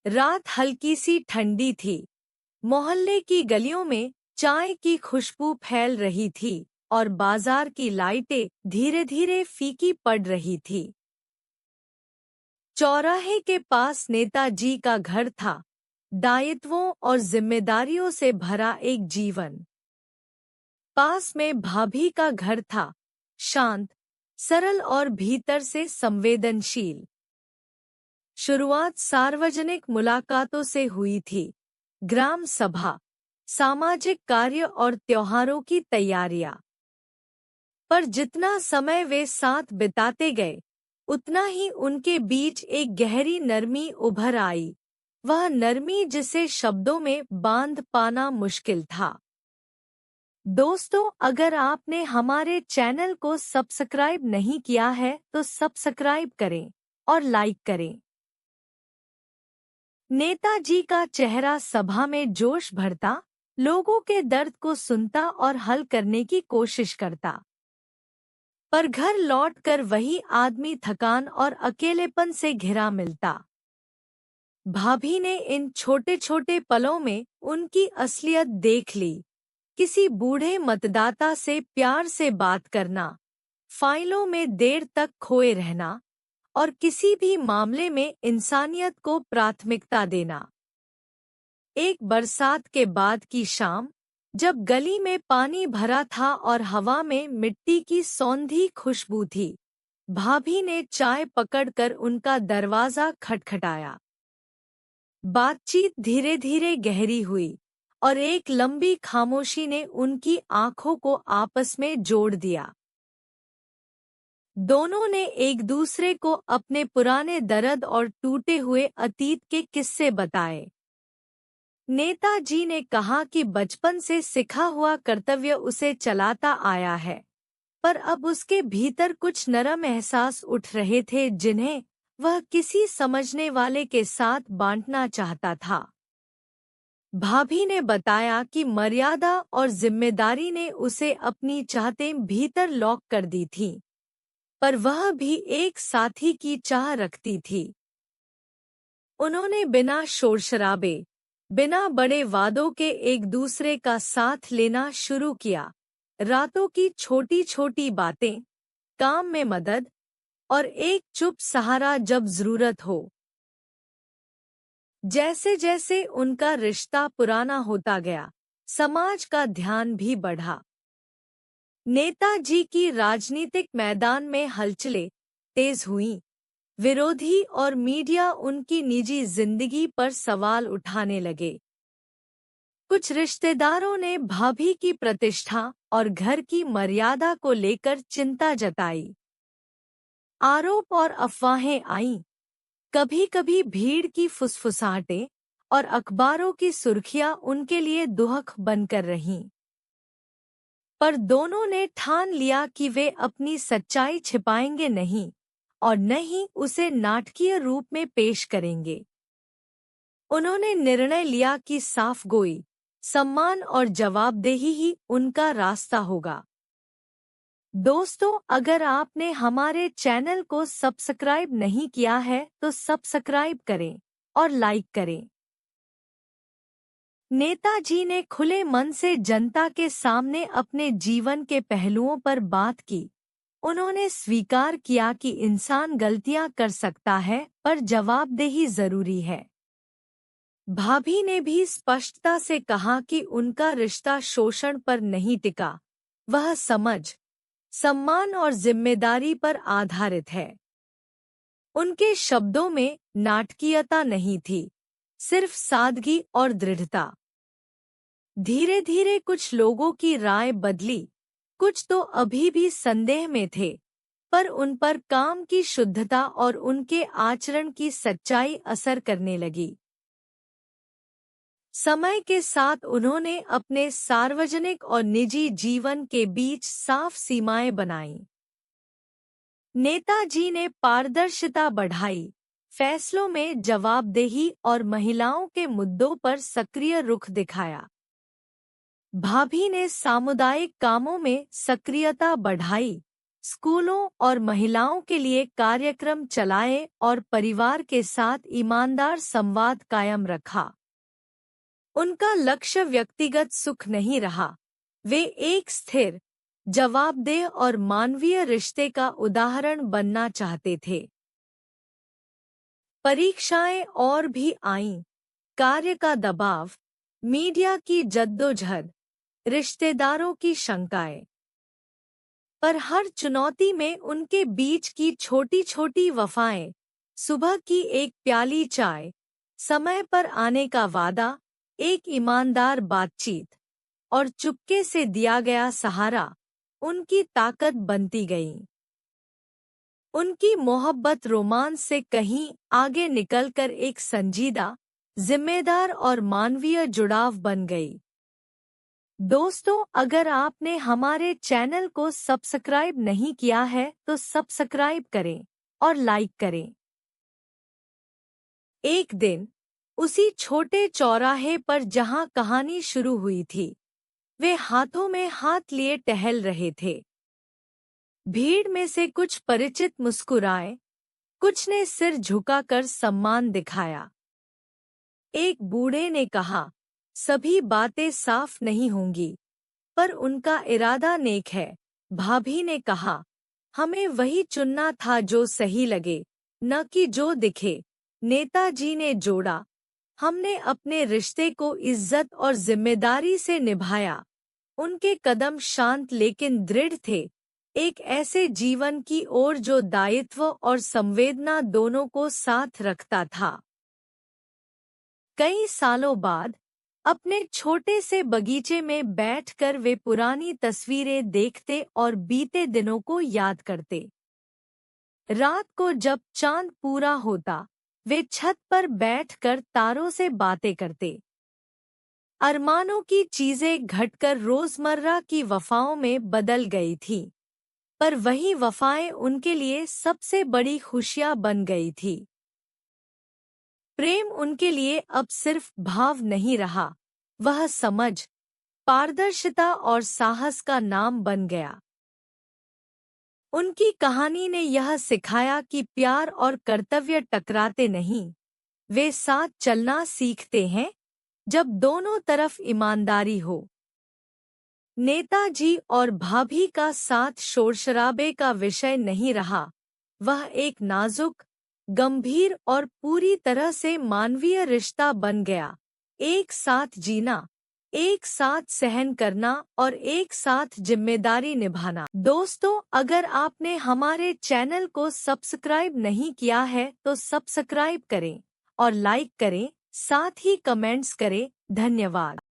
रात हल्की सी ठंडी थी। मोहल्ले की गलियों में चाय की खुशबू फैल रही थी और बाजार की लाइटें धीरे धीरे फीकी पड़ रही थी। चौराहे के पास नेताजी का घर था, दायित्वों और जिम्मेदारियों से भरा एक जीवन। पास में भाभी का घर था, शांत, सरल और भीतर से संवेदनशील। शुरुआत सार्वजनिक मुलाकातों से हुई थी, ग्राम सभा, सामाजिक कार्य और त्योहारों की तैयारियां। पर जितना समय वे साथ बिताते गए, उतना ही उनके बीच एक गहरी नरमी उभर आई, वह नरमी जिसे शब्दों में बांध पाना मुश्किल था। दोस्तों, अगर आपने हमारे चैनल को सब्सक्राइब नहीं किया है तो सब्सक्राइब करें और लाइक करें। नेताजी का चेहरा सभा में जोश भरता, लोगों के दर्द को सुनता और हल करने की कोशिश करता। पर घर लौटकर वही आदमी थकान और अकेलेपन से घिरा मिलता। भाभी ने इन छोटे छोटे पलों में उनकी असलियत देख ली। किसी बूढ़े मतदाता से प्यार से बात करना, फाइलों में देर तक खोए रहना और किसी भी मामले में इंसानियत को प्राथमिकता देना। एक बरसात के बाद की शाम, जब गली में पानी भरा था और हवा में मिट्टी की सौंधी खुशबू थी, भाभी ने चाय पकड़कर उनका दरवाजा खटखटाया। बातचीत धीरे धीरे गहरी हुई और एक लंबी खामोशी ने उनकी आंखों को आपस में जोड़ दिया। दोनों ने एक दूसरे को अपने पुराने दर्द और टूटे हुए अतीत के किस्से बताए। नेताजी ने कहा कि बचपन से सिखा हुआ कर्तव्य उसे चलाता आया है, पर अब उसके भीतर कुछ नरम एहसास उठ रहे थे जिन्हें वह किसी समझने वाले के साथ बांटना चाहता था। भाभी ने बताया कि मर्यादा और जिम्मेदारी ने उसे अपनी चाहतें भीतर लॉक कर दी थीं, पर वह भी एक साथी की चाह रखती थी। उन्होंने बिना शोरशराबे, बिना बड़े वादों के एक दूसरे का साथ लेना शुरू किया। रातों की छोटी छोटी बातें, काम में मदद और एक चुप सहारा जब जरूरत हो। जैसे जैसे उनका रिश्ता पुराना होता गया, समाज का ध्यान भी बढ़ा। नेताजी की राजनीतिक मैदान में हलचलें तेज हुईं। विरोधी और मीडिया उनकी निजी जिंदगी पर सवाल उठाने लगे। कुछ रिश्तेदारों ने भाभी की प्रतिष्ठा और घर की मर्यादा को लेकर चिंता जताई। आरोप और अफवाहें आईं। कभी-कभी भीड़ की फुसफुसाहटें और अखबारों की सुर्खियां उनके लिए दुहक बनकर रहीं। पर दोनों ने ठान लिया कि वे अपनी सच्चाई छिपाएंगे नहीं और न ही उसे नाटकीय रूप में पेश करेंगे। उन्होंने निर्णय लिया कि साफगोई, सम्मान और जवाबदेही ही उनका रास्ता होगा। दोस्तों, अगर आपने हमारे चैनल को सब्सक्राइब नहीं किया है तो सब्सक्राइब करें और लाइक करें। नेताजी ने खुले मन से जनता के सामने अपने जीवन के पहलुओं पर बात की। उन्होंने स्वीकार किया कि इंसान गलतियां कर सकता है, पर जवाबदेही जरूरी है। भाभी ने भी स्पष्टता से कहा कि उनका रिश्ता शोषण पर नहीं टिका, वह समझ, सम्मान और जिम्मेदारी पर आधारित है। उनके शब्दों में नाटकीयता नहीं थी, सिर्फ सादगी और दृढ़ता। धीरे धीरे कुछ लोगों की राय बदली, कुछ तो अभी भी संदेह में थे, पर उन पर काम की शुद्धता और उनके आचरण की सच्चाई असर करने लगी। समय के साथ उन्होंने अपने सार्वजनिक और निजी जीवन के बीच साफ सीमाएं बनाईं। नेताजी ने पारदर्शिता बढ़ाई, फैसलों में जवाबदेही और महिलाओं के मुद्दों पर सक्रिय रुख दिखाया। भाभी ने सामुदायिक कामों में सक्रियता बढ़ाई, स्कूलों और महिलाओं के लिए कार्यक्रम चलाए और परिवार के साथ ईमानदार संवाद कायम रखा। उनका लक्ष्य व्यक्तिगत सुख नहीं रहा, वे एक स्थिर, जवाबदेह और मानवीय रिश्ते का उदाहरण बनना चाहते थे। परीक्षाएं और भी आईं, कार्य का दबाव, मीडिया की जद्दोजहद, रिश्तेदारों की शंकाएं। पर हर चुनौती में उनके बीच की छोटी-छोटी वफाएं, सुबह की एक प्याली चाय, समय पर आने का वादा, एक ईमानदार बातचीत और चुपके से दिया गया सहारा, उनकी ताकत बनती गईं। उनकी मोहब्बत रोमांस से कहीं आगे निकलकर एक संजीदा, जिम्मेदार और मानवीय जुड़ाव बन गई। दोस्तों, अगर आपने हमारे चैनल को सब्सक्राइब नहीं किया है तो सब्सक्राइब करें और लाइक करें। एक दिन, उसी छोटे चौराहे पर जहां कहानी शुरू हुई थी, वे हाथों में हाथ लिए टहल रहे थे। भीड़ में से कुछ परिचित मुस्कुराए, कुछ ने सिर झुकाकर सम्मान दिखाया। एक बूढ़े ने कहा, सभी बातें साफ नहीं होंगी, पर उनका इरादा नेक है। भाभी ने कहा, हमें वही चुनना था जो सही लगे, न कि जो दिखे। नेताजी ने जोड़ा, हमने अपने रिश्ते को इज्जत और जिम्मेदारी से निभाया। उनके कदम शांत लेकिन दृढ़ थे, एक ऐसे जीवन की ओर जो दायित्व और संवेदना दोनों को साथ रखता था। कई सालों बाद अपने छोटे से बगीचे में बैठकर वे पुरानी तस्वीरें देखते और बीते दिनों को याद करते। रात को जब चांद पूरा होता, वे छत पर बैठकर तारों से बातें करते। अरमानों की चीजें घटकर रोजमर्रा की वफाओं में बदल गई थीं, पर वही वफाएं उनके लिए सबसे बड़ी खुशियां बन गई थी। प्रेम उनके लिए अब सिर्फ भाव नहीं रहा, वह समझ, पारदर्शिता और साहस का नाम बन गया। उनकी कहानी ने यह सिखाया कि प्यार और कर्तव्य टकराते नहीं, वे साथ चलना सीखते हैं जब दोनों तरफ ईमानदारी हो। नेताजी और भाभी का साथ शोरशराबे का विषय नहीं रहा, वह एक नाजुक, गंभीर और पूरी तरह से मानवीय रिश्ता बन गया। एक साथ जीना, एक साथ सहन करना और एक साथ जिम्मेदारी निभाना। दोस्तों, अगर आपने हमारे चैनल को सब्सक्राइब नहीं किया है तो सब्सक्राइब करें और लाइक करें, साथ ही कमेंट्स करें। धन्यवाद।